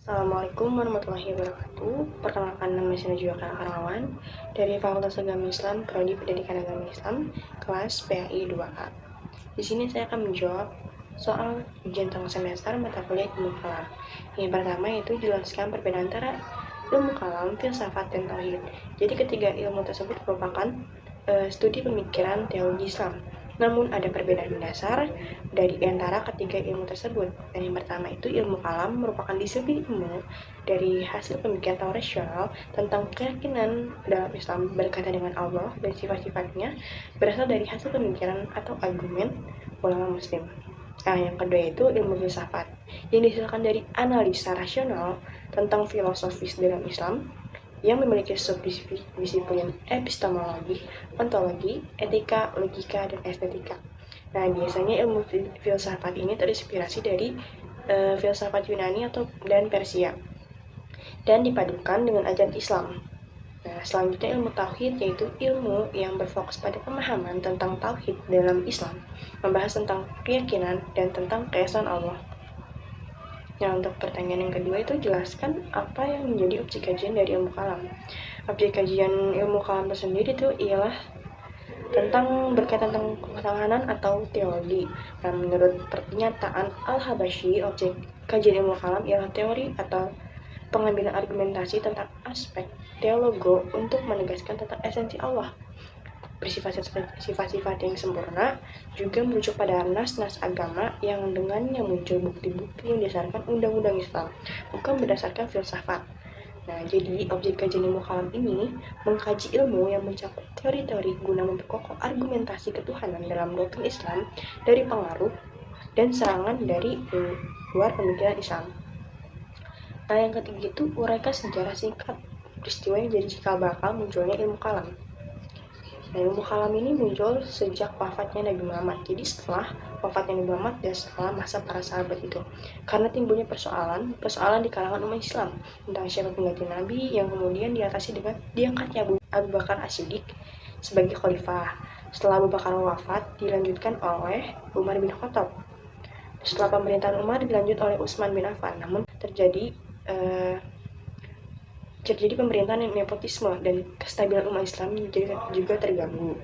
Assalamualaikum warahmatullahi wabarakatuh. Perkenalkan, nama saya Najwa Karamawan dari Fakultas Agama Islam, Prodi Pendidikan Agama Islam, kelas PAI 2A. Di sini saya akan menjawab soal ujian tengah semester mata kuliah ilmu kalam. Yang pertama yaitu jelaskan perbedaan antara ilmu kalam, filsafat, dan tauhid. Jadi ketiga ilmu tersebut merupakan studi pemikiran teologi Islam. Namun ada perbedaan mendasar dari antara ketiga ilmu tersebut. Dan yang pertama itu ilmu kalam merupakan disiplin ilmu dari hasil pemikiran atau rasional tentang keyakinan dalam Islam berkaitan dengan Allah dan sifat-sifatnya berasal dari hasil pemikiran atau argumen ulama muslim. Nah, yang kedua itu ilmu filsafat yang dihasilkan dari analisa rasional tentang filosofis dalam Islam yang memiliki subdisiplin epistemologi, ontologi, etika, logika, dan estetika. Nah, biasanya ilmu filsafat ini terinspirasi dari filsafat Yunani dan Persia dan dipadukan dengan ajaran Islam. Nah, selanjutnya ilmu tauhid yaitu ilmu yang berfokus pada pemahaman tentang tauhid dalam Islam, membahas tentang keyakinan dan tentang keesaan Allah. Nah, untuk pertanyaan yang kedua itu jelaskan apa yang menjadi objek kajian dari ilmu kalam. Objek kajian ilmu kalam tersendiri itu ialah berkaitan tentang ketahanan atau teologi. Dan menurut pernyataan Al-Habasyi, objek kajian ilmu kalam ialah teori atau pengambilan argumentasi tentang aspek teologo untuk menegaskan tentang esensi Allah, bersifat-sifat yang sempurna, juga merujuk pada nas-nas agama yang dengannya muncul bukti-bukti yang didasarkan undang-undang Islam, bukan berdasarkan filsafat. Nah, jadi objek kajian ilmu kalam ini mengkaji ilmu yang mencakup teori-teori guna memperkokoh argumentasi ketuhanan dalam doktrin Islam dari pengaruh dan serangan dari luar pemikiran Islam. Nah, yang ketiga itu uraikan sejarah singkat peristiwa yang jadi cikal bakal munculnya ilmu kalam. Nah, ilmu kalam ini muncul sejak wafatnya Nabi Muhammad. Jadi setelah wafatnya Nabi Muhammad dan setelah masa para sahabat itu. Karena timbulnya persoalan di kalangan umat Islam tentang siapa pengganti Nabi yang kemudian diatasi dengan diangkatnya Abu Bakar As-Siddiq sebagai khalifah. Setelah Abu Bakar wafat, dilanjutkan oleh Umar bin Khattab. Setelah pemerintahan Umar dilanjut oleh Utsman bin Affan. Namun terjadi pemerintahan nepotisme dan kestabilan umat Islam juga terganggu.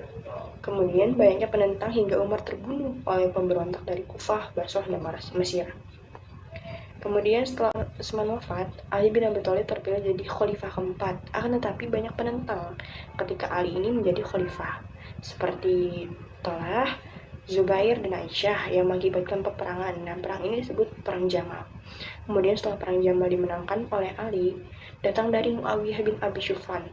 Kemudian banyaknya penentang hingga Umar terbunuh oleh pemberontak dari Kufah, Basrah, dan Mesir. Kemudian setelah Utsman wafat, Ali bin Abi Thalib terpilih jadi khalifah keempat. Akan tetapi banyak penentang ketika Ali ini menjadi khalifah, seperti Talha, Zubair, dan Aisyah yang mengakibatkan peperangan. Nah, perang ini disebut Perang Jamal. Kemudian setelah Perang Jamal dimenangkan oleh Ali, datang dari Muawiyah bin Abi Sufyan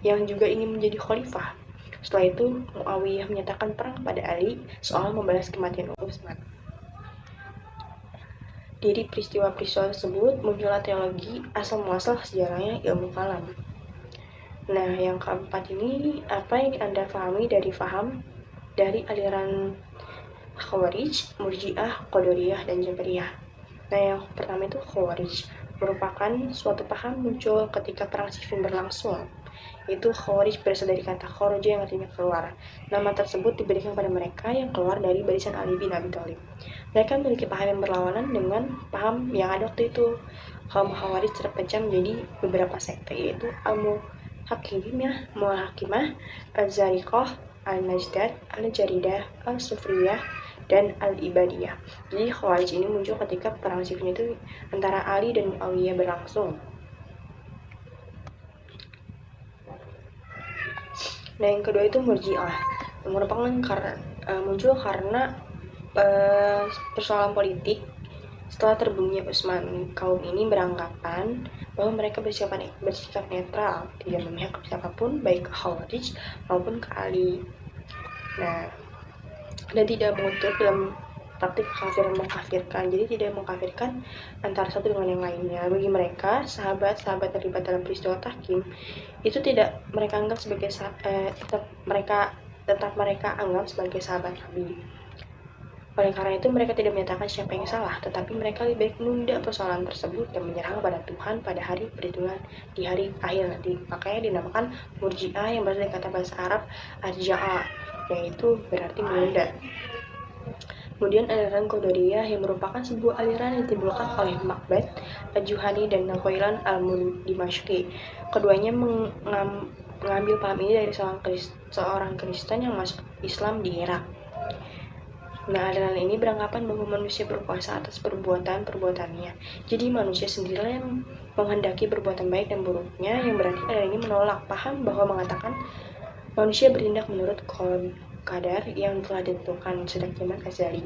yang juga ingin menjadi khalifah. Setelah itu, Muawiyah menyatakan perang kepada Ali soal membalas kematian Utsman. Dari peristiwa-peristiwa tersebut muncullah teologi asal-muasal sejarahnya ilmu kalam. Nah, yang keempat ini apa yang Anda pahami dari aliran Khawarij, Murji'ah, Qadariyah, dan Jabariyah. Nah, yang pertama itu Khawarij merupakan suatu paham muncul ketika perang Siffin berlangsung. Itu Khawarij berasal dari kata kharaja yang artinya keluar. Nama tersebut diberikan pada mereka yang keluar dari barisan Ali bin Abi Thalib. Mereka memiliki paham yang berlawanan dengan paham yang ada waktu itu. Kaum Khawarij terpecah menjadi beberapa sekte, yaitu Al-Muhakimah, Al-Zariqah, Al-Najdad, Al-Jaridah, Al-Sufriyah, dan Al-Ibadiyah. Jadi Khawarij ini muncul ketika perang Siffin itu antara Ali dan Muawiyah berlangsung. Nah, yang kedua itu Murji'ah, merupakan muncul karena persoalan politik. Setelah terbunuhnya Utsman, kaum ini beranggapan bahwa mereka bersikap netral, tidak memihak ke siapapun, baik ke Khawarij maupun ke Ali. Nah, dan tidak mengutuk dalam praktik kafir mengkafirkan, jadi tidak mengkafirkan antara satu dengan yang lainnya. Bagi mereka, sahabat-sahabat terlibat dalam peristiwa tahkim itu tidak mereka anggap sebagai tetap mereka anggap sebagai sahabat Nabi. Oleh karena itu mereka tidak menyatakan siapa yang salah, tetapi mereka lebih baik menunda persoalan tersebut dan menyerah kepada Tuhan pada hari perhitungan di hari akhir nanti. Makanya dinamakan Murji'ah yang berasal dari kata bahasa Arab arja'a, yaitu berarti menunda. Kemudian aliran Qadariyah yang merupakan sebuah aliran yang ditimbulkan oleh Ma'bad Al-Juhani dan Nakhailan Al-Dimashqi. Keduanya mengambil paham ini dari seorang Kristen yang masuk Islam di Irak. Nah, aliran ini beranggapan bahwa manusia berkuasa atas perbuatan-perbuatannya. Jadi manusia sendirilah yang menghendaki perbuatan baik dan buruknya, yang berarti aliran ini menolak paham bahwa mengatakan manusia bertindak menurut qadar yang telah ditentukan sejak zaman azali.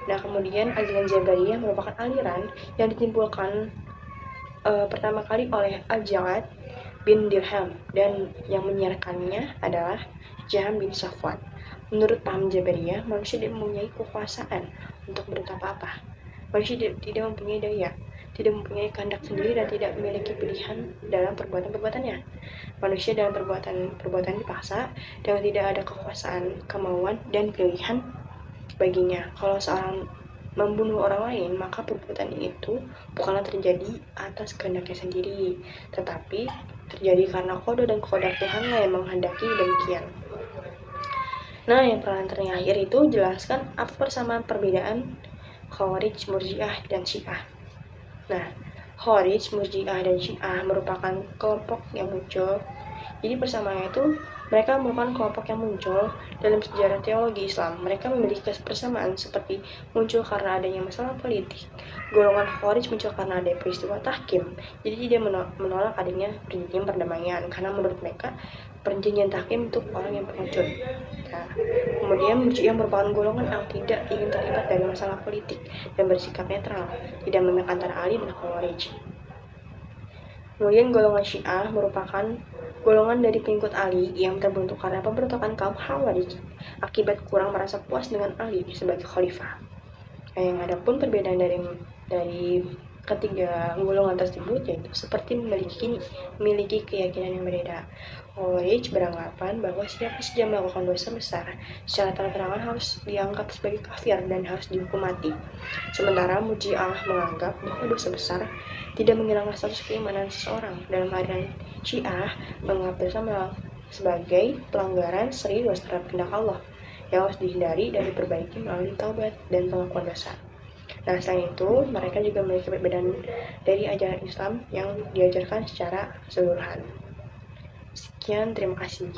Nah, kemudian aliran Jabariyah merupakan aliran yang ditimbulkan pertama kali oleh Al-Ja'ad bin Dirham, dan yang menyiarkannya adalah Jaham bin Safwan. Menurut paham Jabariyah, manusia tidak mempunyai kekuasaan untuk berbuat apa-apa. Manusia tidak mempunyai daya, tidak mempunyai kehendak sendiri, dan tidak memiliki pilihan dalam perbuatan-perbuatannya. Manusia dalam perbuatan dipaksa, dan tidak ada kekuasaan, kemauan, dan pilihan baginya. Kalau seorang membunuh orang lain, maka perbuatan itu bukanlah terjadi atas kehendaknya sendiri, tetapi terjadi karena qada dan qadar Tuhan yang menghendaki demikian. Nah, yang terakhir itu jelaskan apa persamaan perbedaan Khawarij, Murji'ah, dan Syiah. Nah, Khawarij, Murji'ah, dan Syiah merupakan kelompok yang muncul. Jadi persamaannya itu mereka merupakan kelompok yang muncul dalam sejarah teologi Islam. Mereka memiliki persamaan seperti muncul karena adanya masalah politik. Golongan Khawarij muncul karena ada peristiwa tahkim. Jadi dia menolak adanya perjanjian perdamaian karena menurut mereka perjanjian tahkim untuk orang yang pengecut. Nah, kemudian Murji'ah merupakan golongan yang tidak ingin terlibat dari masalah politik dan bersikap netral, tidak memihak antara Ali dan Khawarij. Kemudian golongan Syiah merupakan golongan dari pengikut Ali yang terbentuk karena pemberontakan kaum Khawarij akibat kurang merasa puas dengan Ali sebagai khalifah. Nah, yang ada pun perbedaan dari ketiga golongan tersebut yaitu seperti memiliki keyakinan yang berbeda. Khawarij beranggapan bahwa siapa saja melakukan dosa besar secara terang-terangan harus dianggap sebagai kafir dan harus dihukum mati. Sementara Murji'ah menganggap bahwa dosa besar tidak menghilangkan status keimanan seseorang. Dalam aliran Syiah menganggap dosa sebagai pelanggaran serius terhadap kehendak Allah yang harus dihindari dan diperbaiki melalui taubat dan pengakuan dosa. Nah, selain itu, mereka juga memiliki perbedaan dari ajaran Islam yang diajarkan secara keseluruhan. Sekian, terima kasih.